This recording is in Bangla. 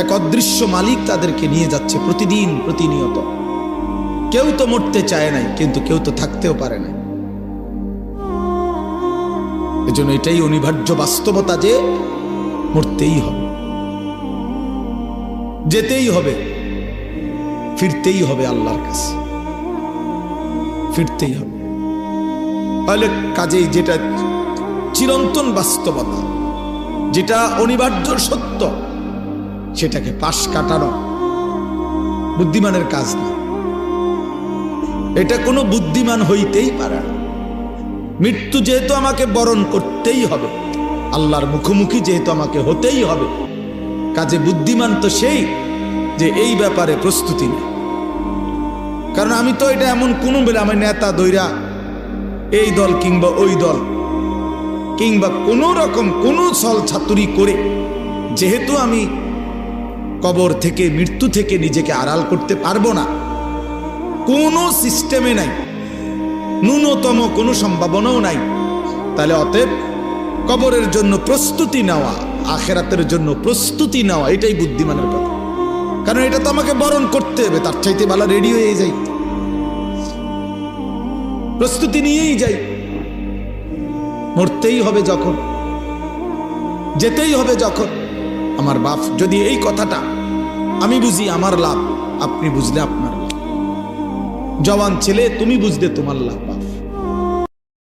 এক অদৃশ্য মালিক তাদেরকে নিয়ে যাচ্ছে প্রতিদিন প্রতিনিয়ত। কেউ তো মরতে চায় নাই, কিন্তু কেউ তো থাকতেও পারে না। এজন্য এটাই অনিবার্য বাস্তবতা যে মরতেই হবে, যেতেই হবে, ফিরতেই হবে আল্লাহর কাছে, ফিরতেই হবে। তাহলে কাজেই যেটা চিরন্তন বাস্তবতা, যেটা অনিবার্য সত্য, সেটাকে পাশ কাটানো বুদ্ধিমানের কাজ না। এটা কোনো বুদ্ধিমান হইতেই পারে না। মৃত্যু যেহেতু আমাকে বরণ করতেই হবে, আল্লাহর মুখোমুখি যেহেতু আমাকে হতেই হবে, কাজে বুদ্ধিমান তো সেই যে এই ব্যাপারে প্রস্তুতি নেই। কারণ আমি তো এটা এমন কোনো বেলা আমি নেতা দৈরা এই দল কিংবা ওই দল কিংবা কোনো রকম কোনো ছল ছাতুরি করে যেহেতু আমি কবর থেকে, মৃত্যু থেকে নিজেকে আড়াল করতে পারবো না, কোনো সিস্টেমে নাই, ন্যূনতম কোনো সম্ভাবনাও নাই, তাহলে অতএব কবরের জন্য প্রস্তুতি নেওয়া, আখেরাতের জন্য প্রস্তুতি নেওয়া, এটাই বুদ্ধিমানের কথা। কারণ এটা তো আমাকে বরণ করতে হবে, তার চাইতে ভালো রেডি হয়ে যাই, প্রস্তুতি নিয়েই যাই। মরতেই হবে যখন, যেতেই হবে যখন। আমার বাপ যদি এই কথাটা আমি বুঝি আমার লাভ, আপনি বুঝলে আপনার লাভ। জওয়ান ছেলে তুমি বুঝলে তোমার লাভ।